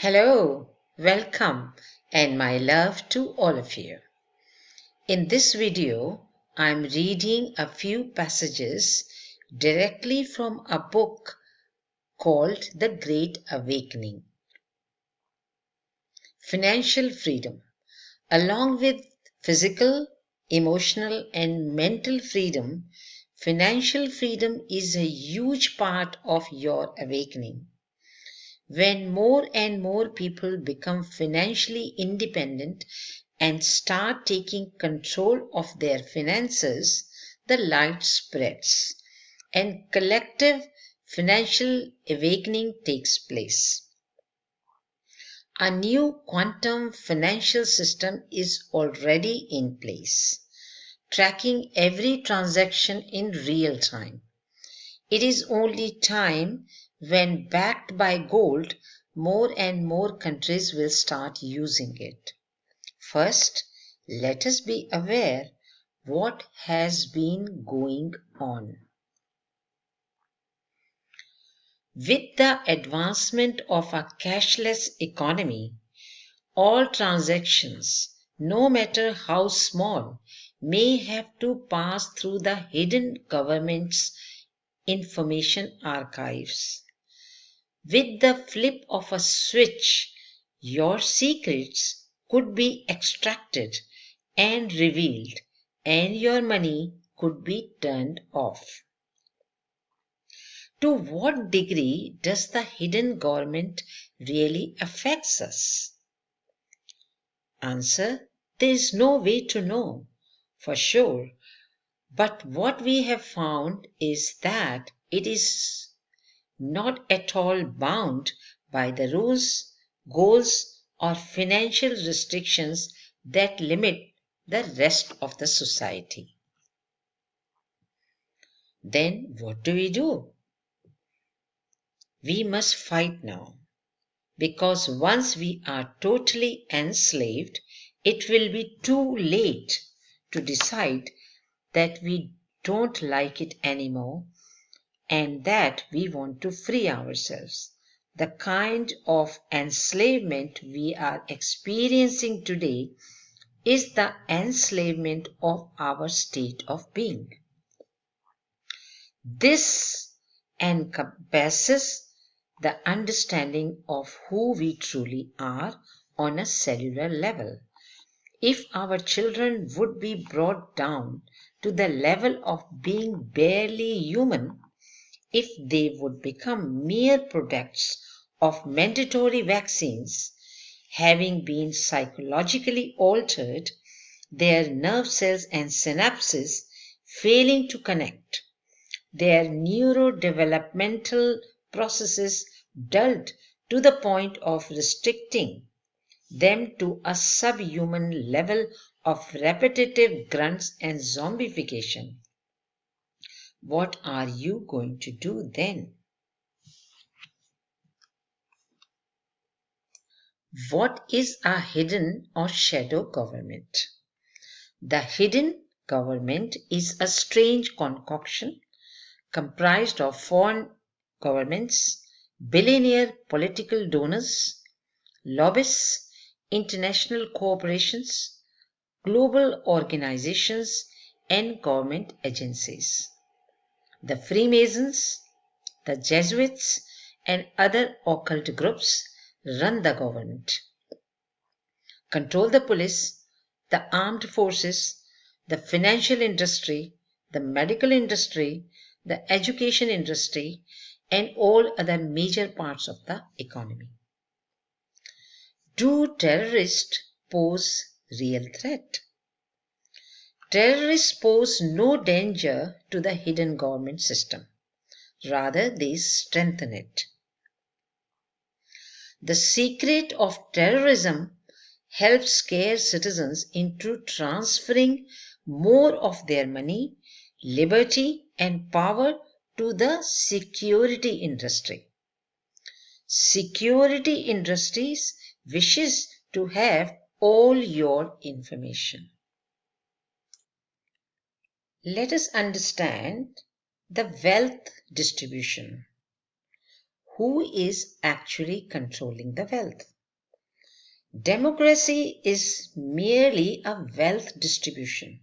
Hello, welcome, and my love to all of you. In this video, I'm reading a few passages directly from a book called The Great Awakening. Financial freedom, along with physical, emotional, and mental freedom, financial freedom is a huge part of your awakening. When more and more people become financially independent and start taking control of their finances, the light spreads and collective financial awakening takes place. A new quantum financial system is already in place, tracking every transaction in real time. It is only time when backed by gold, more and more countries will start using it. First, let us be aware what has been going on. With the advancement of a cashless economy, all transactions, no matter how small, may have to pass through the hidden government's information archives. With the flip of a switch, your secrets could be extracted and revealed, and your money could be turned off. To what degree does the hidden government really affect us? Answer: there is no way to know for sure, but what we have found is that it is not at all bound by the rules, goals, or financial restrictions that limit the rest of the society. Then what do we do? We must fight now, because once we are totally enslaved, it will be too late to decide that we don't like it anymore and that we want to free ourselves. The kind of enslavement we are experiencing today is the enslavement of our state of being. This encompasses the understanding of who we truly are on a cellular level. If our children would be brought down to the level of being barely human, if they would become mere products of mandatory vaccines, having been psychologically altered, their nerve cells and synapses failing to connect, their neurodevelopmental processes dulled to the point of restricting them to a subhuman level of repetitive grunts and zombification. What are you going to do then? What is a hidden or shadow government? The hidden government is a strange concoction comprised of foreign governments, billionaire political donors, lobbyists, international corporations, global organizations, and government agencies. The Freemasons, the Jesuits, and other occult groups run the government, control the police, the armed forces, the financial industry, the medical industry, the education industry, and all other major parts of the economy. Do terrorists pose real threat? Terrorists pose no danger to the hidden government system. Rather, they strengthen it. The secret of terrorism helps scare citizens into transferring more of their money, liberty, and power to the security industry. Security industries wishes to have all your information. Let us understand the wealth distribution. Who is actually controlling the wealth? Democracy is merely a wealth distribution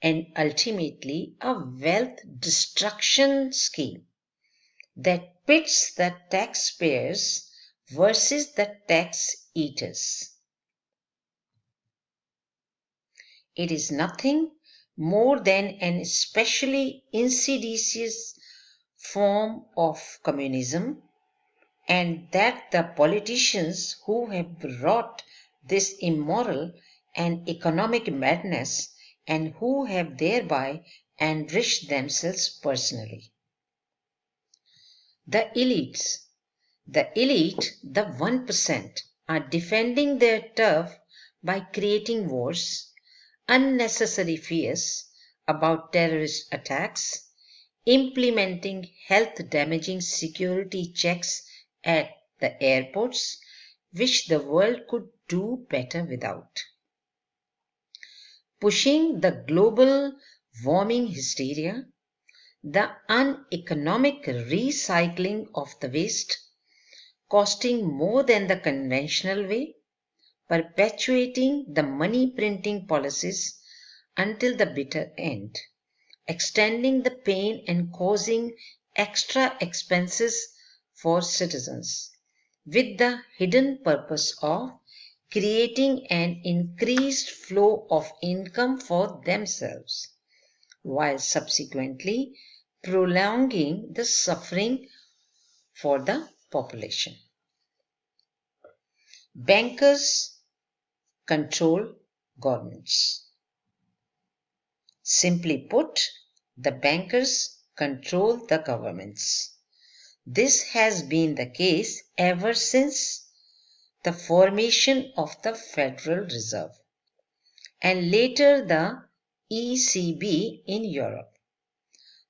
and ultimately a wealth destruction scheme that pits the taxpayers versus the tax eaters. It is nothing more than an especially insidious form of communism, and that the politicians who have brought this immoral and economic madness and who have thereby enriched themselves personally. The elites, the elite, the 1%, are defending their turf by creating wars, unnecessary fears about terrorist attacks, implementing health damaging security checks at the airports, which the world could do better without, pushing the global warming hysteria, the uneconomic recycling of the waste, costing more than the conventional way, perpetuating the money printing policies until the bitter end, extending the pain and causing extra expenses for citizens, with the hidden purpose of creating an increased flow of income for themselves, while subsequently prolonging the suffering for the population. Bankers control governments. Simply put, the bankers control the governments. This has been the case ever since the formation of the Federal Reserve and later the ECB in Europe.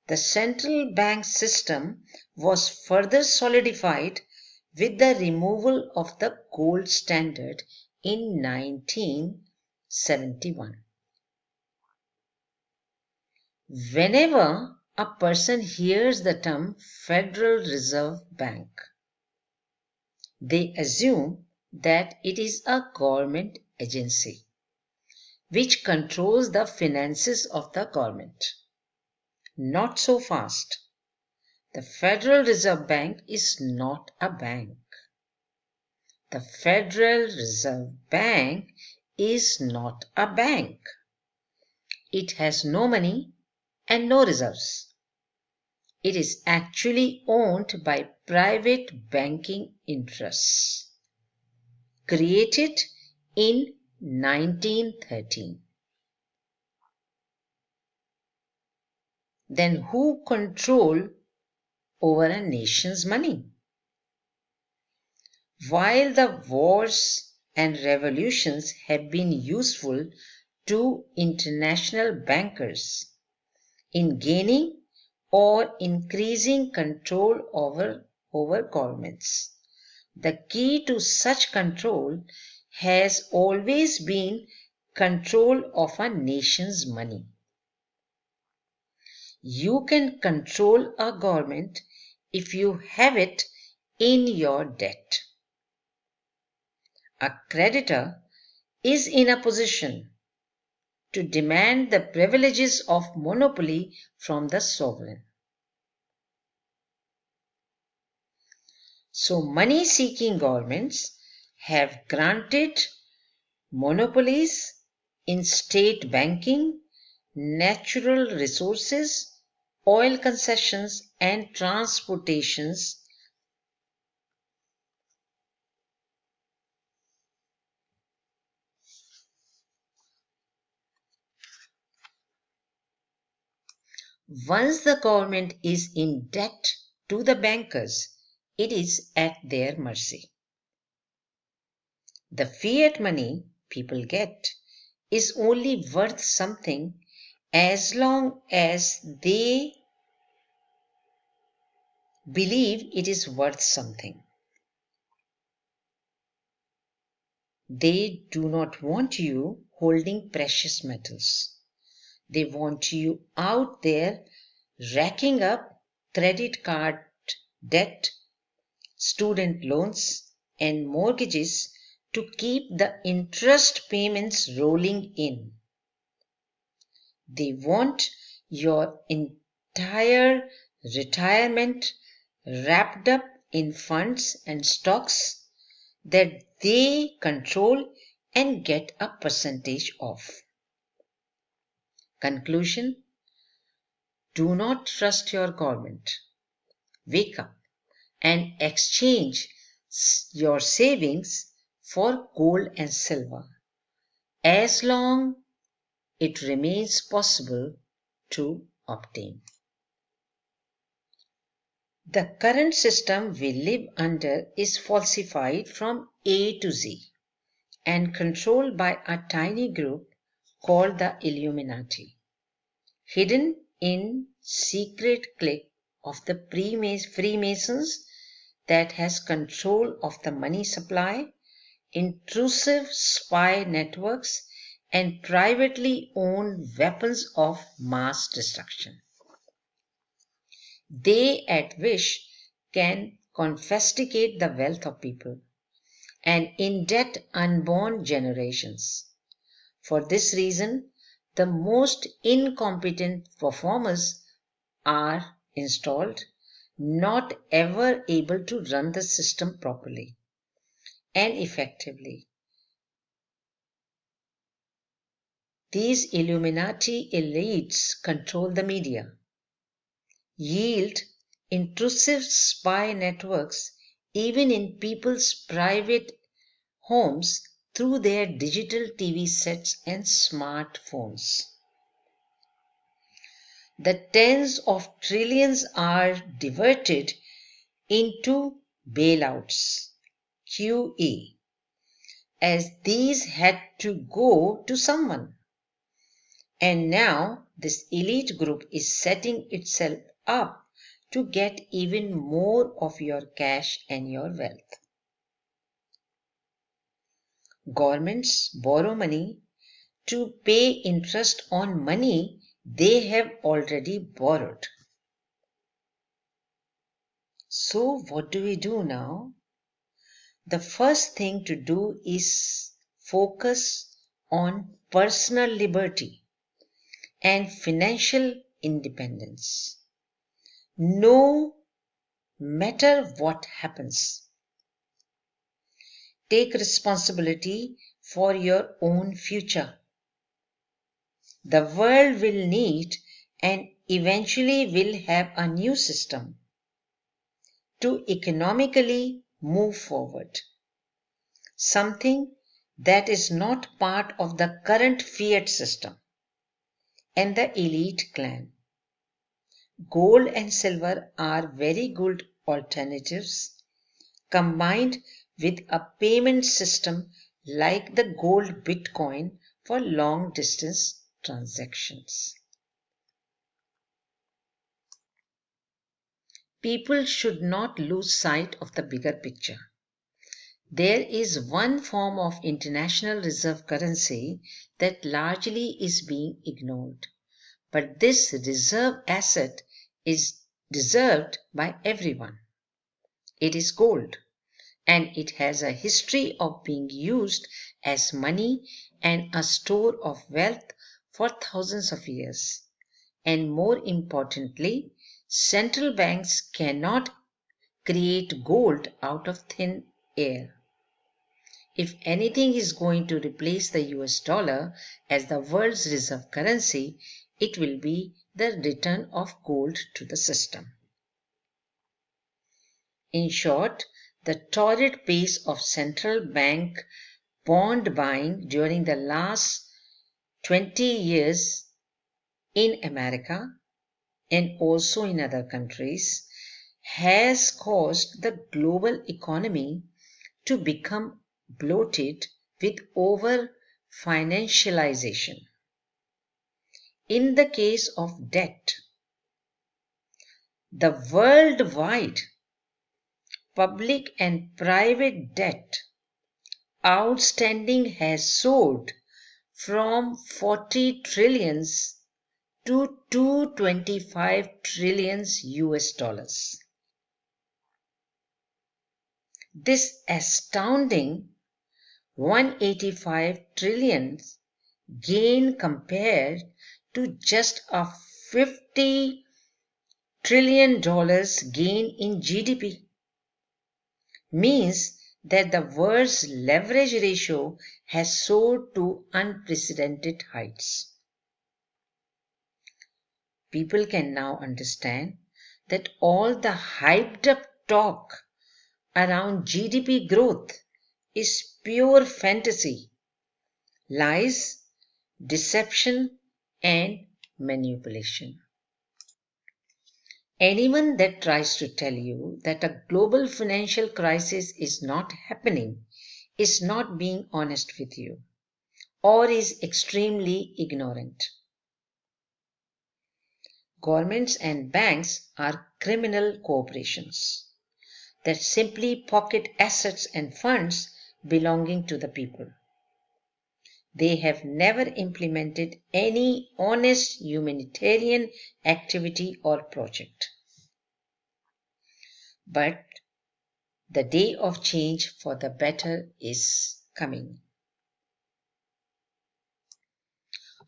The central bank system was further solidified with the removal of the gold standard in 1971. Whenever a person hears the term Federal Reserve Bank, they assume that it is a government agency which controls the finances of the government. Not so fast. The Federal Reserve Bank is not a bank. The Federal Reserve Bank is not a bank. It has no money and no reserves. It is actually owned by private banking interests. Created in 1913. Then who control over a nation's money? While the wars and revolutions have been useful to international bankers in gaining or increasing control over governments, the key to such control has always been control of a nation's money. You can control a government if you have it in your debt. A creditor is in a position to demand the privileges of monopoly from the sovereign. So, money seeking governments have granted monopolies in state banking, natural resources, oil concessions, and transportations. Once the government is in debt to the bankers, it is at their mercy. The fiat money people get is only worth something as long as they believe it is worth something. They do not want you holding precious metals. They want you out there racking up credit card debt, student loans, and mortgages to keep the interest payments rolling in. They want your entire retirement wrapped up in funds and stocks that they control and get a percentage of. Conclusion: do not trust your government. Wake up and exchange your savings for gold and silver as long it remains possible to obtain. The current system we live under is falsified from A to Z and controlled by a tiny group called the Illuminati, hidden in secret clique of the Freemasons that has control of the money supply, intrusive spy networks, and privately owned weapons of mass destruction. They at wish can confiscate the wealth of people and indebt unborn generations. For this reason, the most incompetent performers are installed, not ever able to run the system properly and effectively. These Illuminati elites control the media, yield intrusive spy networks even in people's private homes through their digital TV sets and smartphones. The tens of trillions are diverted into bailouts, QE, as these had to go to someone. And now this elite group is setting itself up to get even more of your cash and your wealth. Governments borrow money to pay interest on money they have already borrowed. So, what do we do now? The first thing to do is focus on personal liberty and financial independence. No matter what happens, take responsibility for your own future. The world will need and eventually will have a new system to economically move forward. Something that is not part of the current fiat system and the elite clan. Gold and silver are very good alternatives combined with a payment system like the gold Bitcoin for long distance transactions. People should not lose sight of the bigger picture. There is one form of international reserve currency that largely is being ignored. But this reserve asset is deserved by everyone. It is gold, and it has a history of being used as money and a store of wealth for thousands of years. And more importantly, central banks cannot create gold out of thin air. If anything is going to replace the US dollar as the world's reserve currency, it will be the return of gold to the system. In short, the torrid pace of central bank bond buying during the last 20 years in America and also in other countries has caused the global economy to become bloated with over financialization. In the case of debt, the worldwide public and private debt outstanding has soared from 40 trillions to 225 trillions US dollars. This astounding 185 trillion gain compared to just a $50 trillion gain in GDP means that the world's leverage ratio has soared to unprecedented heights. People can now understand that all the hyped up talk around GDP growth is pure fantasy, lies, deception, and manipulation. Anyone that tries to tell you that a global financial crisis is not happening is not being honest with you or is extremely ignorant. Governments and banks are criminal corporations that simply pocket assets and funds belonging to the people. They have never implemented any honest humanitarian activity or project. But the day of change for the better is coming.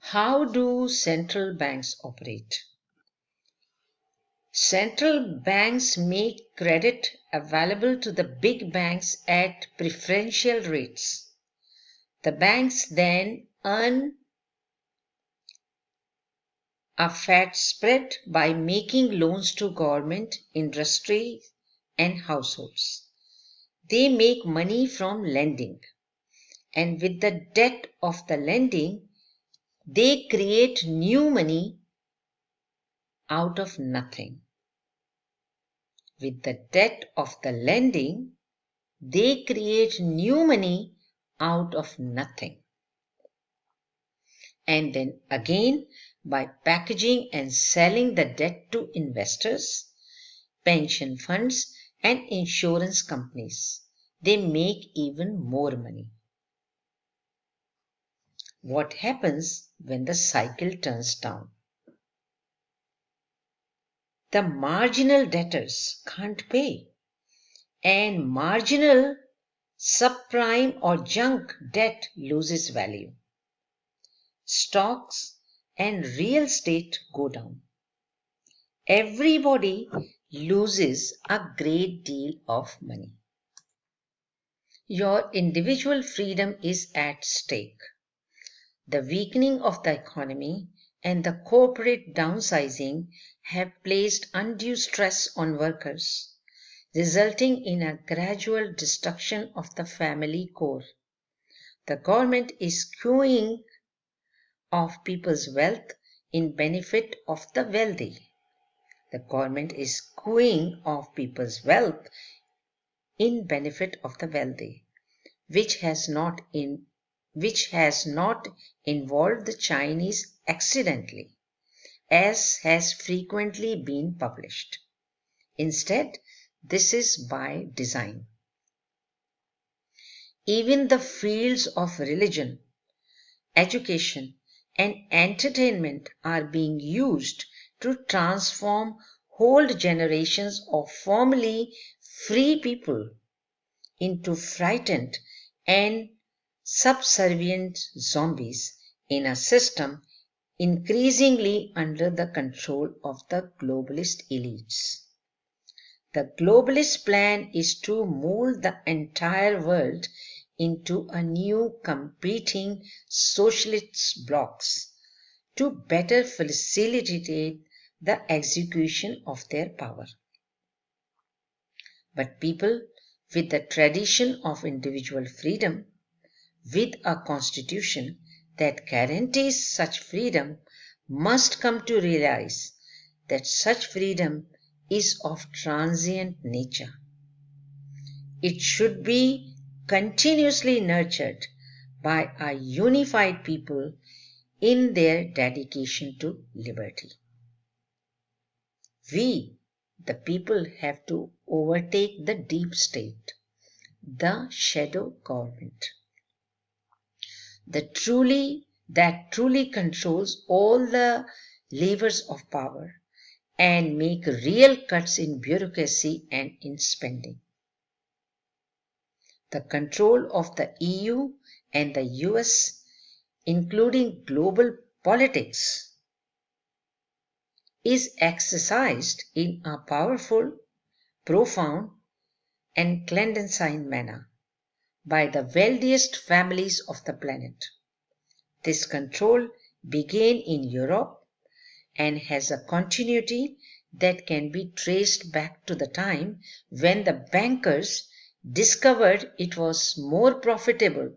How do central banks operate? Central banks make credit available to the big banks at preferential rates. The banks then earn a fat spread by making loans to government, industry, and households. They make money from lending, and with the debt of the lending, they create new money out of nothing. With the debt of the lending, they create new money out of nothing. And then again, by packaging and selling the debt to investors, pension funds, and insurance companies, they make even more money. What happens when the cycle turns down? The marginal debtors can't pay, and marginal subprime or junk debt loses value. Stocks and real estate go down. Everybody loses a great deal of money. Your individual freedom is at stake. The weakening of the economy and the corporate downsizing have placed undue stress on workers, resulting in a gradual destruction of the family core. The government is skewing of people's wealth in benefit of the wealthy. The government is skewing of people's wealth in benefit of the wealthy, which has not involved the Chinese accidentally, as has frequently been published. Instead, this is by design. Even the fields of religion, education, and entertainment are being used to transform whole generations of formerly free people into frightened and subservient zombies in a system increasingly under the control of the globalist elites. The globalist plan is to mold the entire world into a new competing socialist blocs to better facilitate the execution of their power. But people with the tradition of individual freedom, with a constitution that guarantees such freedom, must come to realize that such freedom is of transient nature. It should be continuously nurtured by a unified people in their dedication to liberty. We, the people, have to overtake the deep state, the shadow government, that truly controls all the levers of power and make real cuts in bureaucracy and in spending. the control of the EU and the US, including global politics, is exercised in a powerful, profound, and clandestine manner by the wealthiest families of the planet. This control began in Europe and has a continuity that can be traced back to the time when the bankers discovered it was more profitable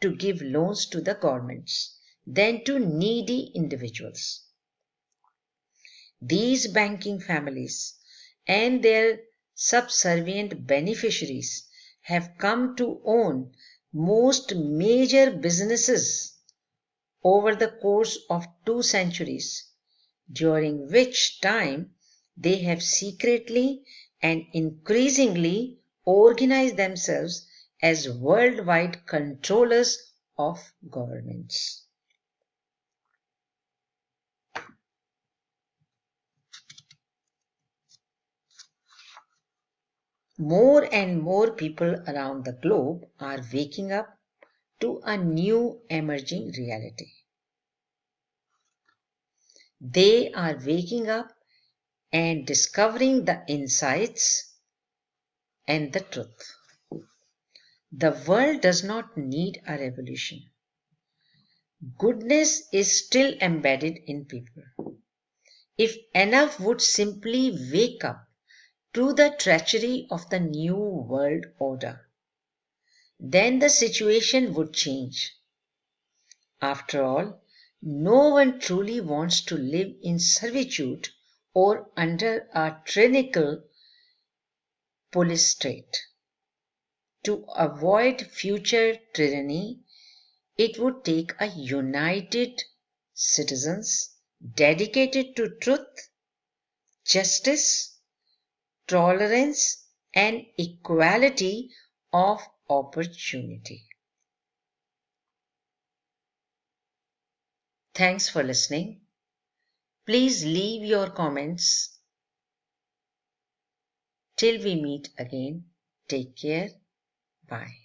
to give loans to the governments than to needy individuals. These banking families and their subservient beneficiaries have come to own most major businesses over the course of 2 centuries, during which time they have secretly and increasingly organized themselves as worldwide controllers of governments. More and more people around the globe are waking up to a new emerging reality. They are waking up and discovering the insights and the truth. The world does not need a revolution. Goodness is still embedded in people. If enough would simply wake up to the treachery of the new world order, then the situation would change. After all, no one truly wants to live in servitude or under a tyrannical police state. To avoid future tyranny, it would take a united citizens dedicated to truth, justice, tolerance, and equality of opportunity. Thanks for listening. Please leave your comments. Till we meet again, take care. Bye.